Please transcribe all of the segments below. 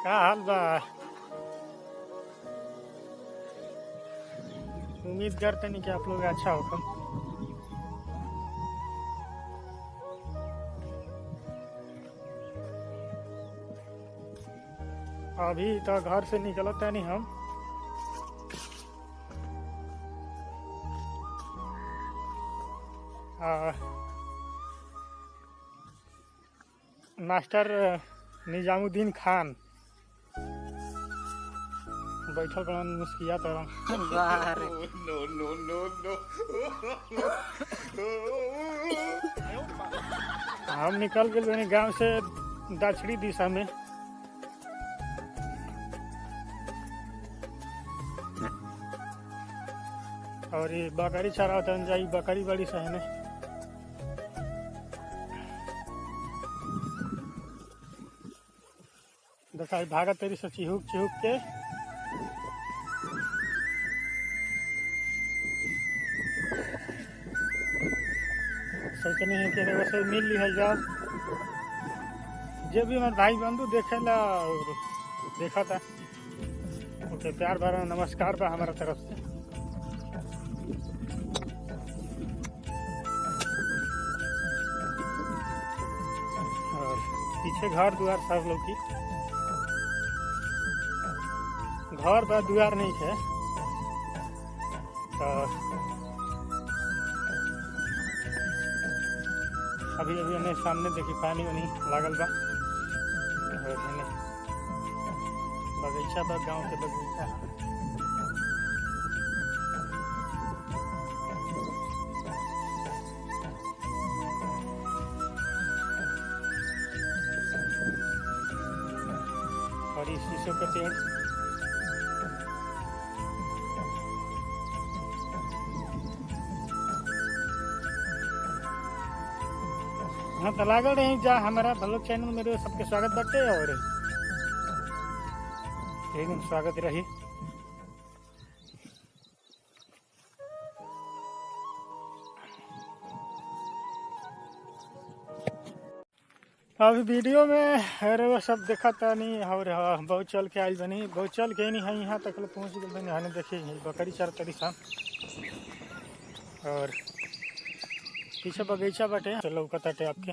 का हाल बा। उम्मीद करते नहीं कि आप लोग अच्छा होगा। अभी तो घर से निकलता नहीं हम। मास्टर निजामुद्दीन खान बैठल बड़ा मुस्किया तो नो नो नो नो हम निकल गए बनी गांव से दक्षिणी दिशा में। और ये बकरी चरा होता है, जाई बकरी बड़ी सहने देखा भागत तेरी से चिहुक चिहुक के सोचने है कि वैसे मिल लिया जाओ। जो भी हमारे भाई बंधु देखेला और देखा था ओके प्यार भरा नमस्कार बा हमारा तरफ से। और पीछे घर द्वार सब लोग की घर बा द्वार नहीं है तो अभी अभी हमें सामने देखी पानी वानी लागल बा। और बगीचा बा, गांव के बगीचा। और इस शीशो का पेड़ हाँ तो लागल रही जा हमारा ब्लॉग चैनल मेरे सबके स्वागत बाटे और एकदम स्वागत रही। अभी वीडियो में अरे वो सब देखा था नहीं और बहुत चल के आई बनी, बहुत चल के नहीं है यहाँ तक पहुँच गए बनी। हाने देखी बकरी चार तरी सा और पीछे बगीचा बाटे तो लौकत आटे आपके।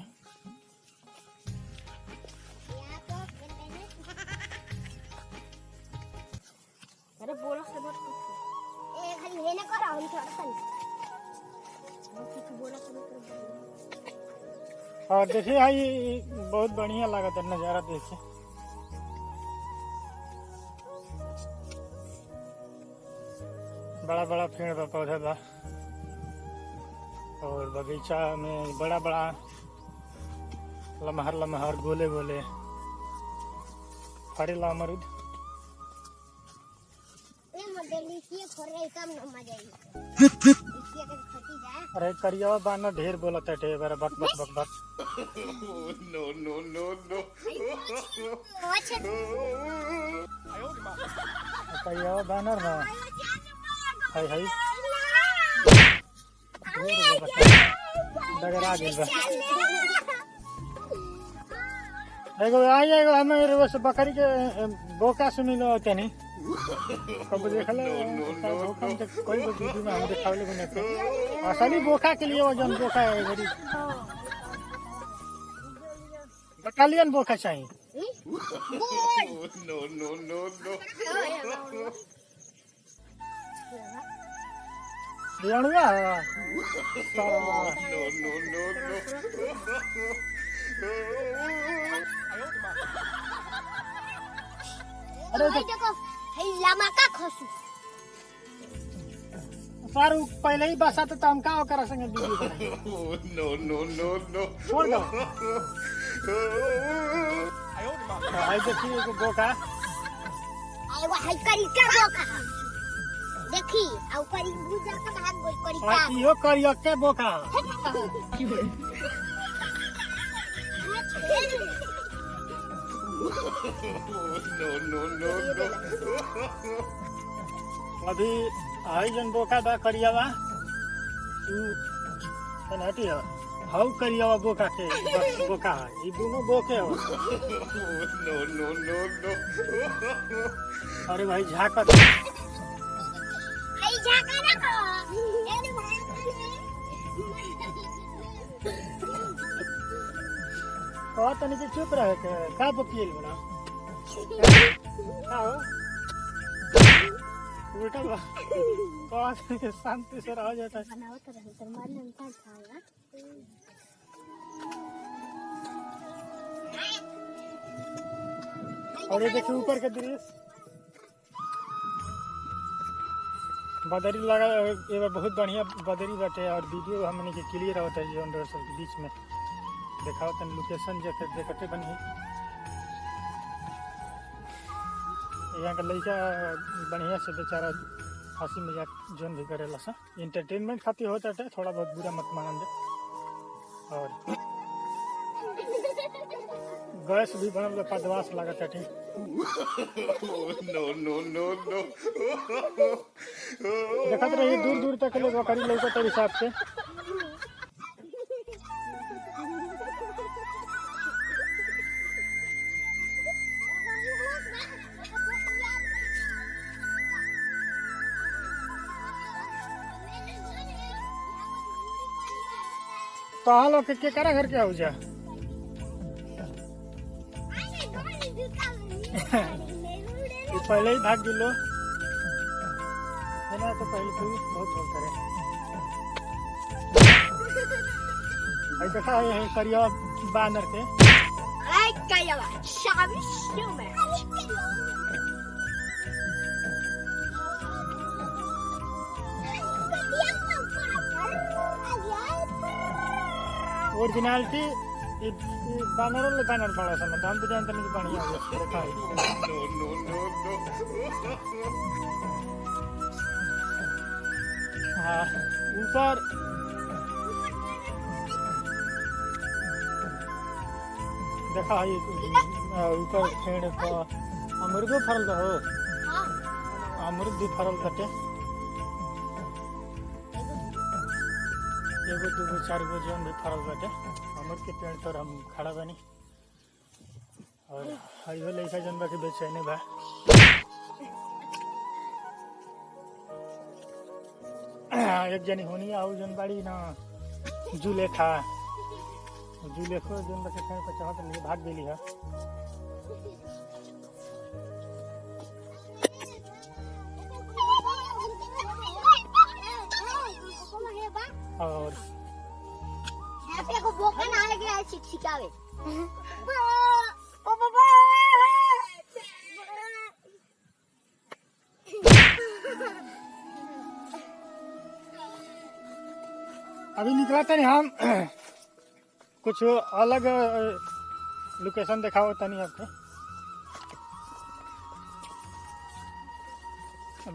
अरे बोलो सब ए खाली हेने करा हम थोड़ा कुछ बोला सब और देखिए भाई बहुत बढ़िया लागत है नज़ारा देखिए। बड़ा बड़ा पेड़ बा, पौधा बा और बगीचा में बड़ा बड़ा लमहर लमहर गोले गोले फरेला अमरूद। अरे करिया बाना ढेर बोला टे बारा बक बक बक बक। नो नो नो नो करिया बानर ना हाय हाय डगरा गेल बा। एगो आई एगो हमें बस बकरी के बोका सुनिलो तनी कब देखले हम तो कोई वीडियो में हम दिखावले बने थे असली बोका के लिए वजन बोका है बड़ी बटालियन बोका चाहिए। नो नो नो नो जानवा नो नो नो नो अरे देखो हे लामा का खसू सारू पहले ही बसा तो हम का ओकरा संगे वीडियो बनाई। नो नो नो नो छोड़ दो आई देखिए एगो बोका आई वो हाई करी का बोका देखी आउ करी बुझा का भाग गई करी का यो करियो के बोका नो नो नो नो अभी आई जन बोका बा करिया बा तू हटी है हाउ करिया बोका के बोका है ये दोनों बोके हो No, no, no, no. अरे भाई झाकत आई झाका ना को एने भाई कहा तनी के चुप रहे के का बकिल बना आओ उल्टा बा कहा तनी के शांति से रह जाता है बनाओ तो रहे सर मारने में था यार और ये देखिए ऊपर के दृश्य बदरी लगा ये बार बहुत बढ़िया बदरी बाटे और वीडियो हमने के क्लियर होता है जो अंदर सब के बीच में दिखाओ तन लोकेशन देखते बनी यहाँ का लड़का बढ़िया से बेचारा हंसी मजाक जोन भी करेला सा इंटरटेनमेंट खातिर होता है थोड़ा बहुत बुरा मत मान दे और गैस भी बनल पदवास लागत है No, no, no, no. देखत रहिए दूर दूर तक ले बकरी लौकत है हिसाब से तो हाँ लोग के करा घर के हो जा ये पहले ही भाग गिलो है ना तो पहले तू बहुत बोलता रहे ऐसा देखा है करिया बानर के आई काया शाबिश क्यों मैं ओरिजिनलिटी बानर बड़ा सा हम तो जानते नहीं कि बढ़िया हो देखा है No, no, no, no. हाँ ऊपर देखा है ऊपर पेड़ पर अमरुदो फरल हो अमरुद भी फरल कटे एगो दूगो चार गो जौन भी फरल बाटे अमरुद के पेड़ पर हम खड़ा बनी और हरियो लइका जौन बा के बेचैने बा एक जनी होनी आऊ जौन बाड़ी ना जुलेखा जुलेखो जौन बा के पेड़ पर चढ़त ले भाग गेली है और यहाँ पे को बोका ना लगे है छिछिकावे अभी निकला तनी हम कुछ अलग लोकेशन दिखाओ तनी आपके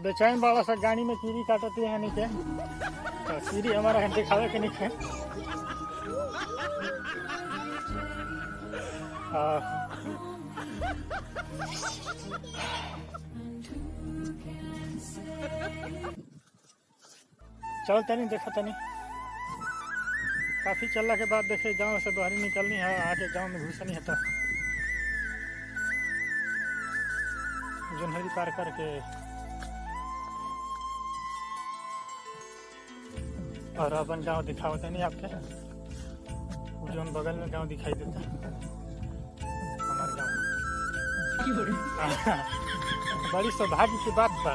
बेचैन बड़ा सा गाड़ी में कीड़ी काटती है नीचे तो कीड़ी हमारा दिखावे के नीचे चल तनी देखा तनी काफी चलने के बाद देखे गांव से बाहर निकलनी है आगे गांव में घुसनी है तो जुनहरी पार करके और अपन गांव दिखावते नहीं आपके जो बगल में गांव दिखाई देता हमारे गांव बड़ी सौभाग्य की बात था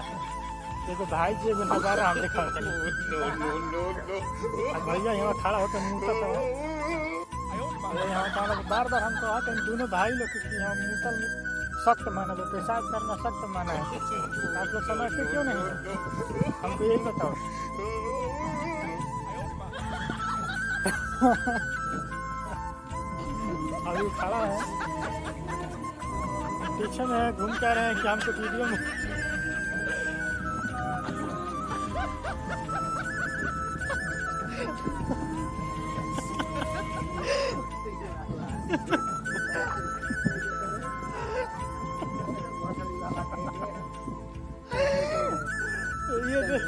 देखो भाई जी एगो नजारा हम दिखाते नहीं No, no, no, no. भैया यहाँ खड़ा होकर मूतल तो यहाँ तो बार बार हम तो आते हैं दोनों भाई लोग की यहाँ मूतल सख्त माना है पेशाब करना सख्त माना है आप लोग समझते क्यों नहीं हमको यही बताओ अभी खड़ा है पीछे में घूम के आ रहे हैं कि हमको वीडियो में ये देख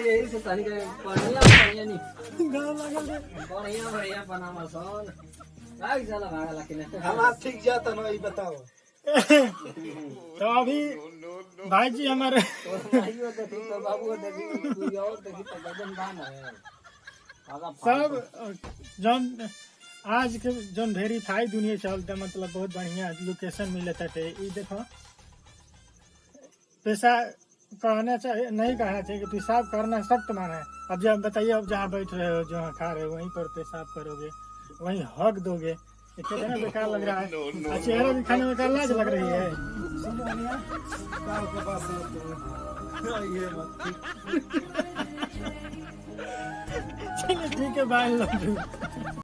यही से तनी के बढ़िया नहीं गाँव लागल रे। बढ़िया बनामा सन लाग जाला भाड़ा लकिन हमार ठीक जाता ना, ये बताओ। तो अभी भाई जी हमारे आइयो देखी तो बाबू देखी तू और देखी तो गजन दान है आगा सब जौन आज के जौन वेरीफाई दुनिया चलता, मतलब बहुत बढ़िया लोकेशन मिलता है। ये देखो पैसा कहना चाहिए, नहीं कहना चाहिए कि पेशाब करना सख्त माना है। अब जब बताइए, अब जहाँ बैठ रहे हो, जहाँ खा रहे हो, वहीं पर पेशाब करोगे, वहीं हक दोगे, ये कितना बेकार लग रहा है। और चेहरा दिखाने में क्या लाज लग रही है। गाँव के पास ये मत। चलिए ठीक है, बाय, लव यू।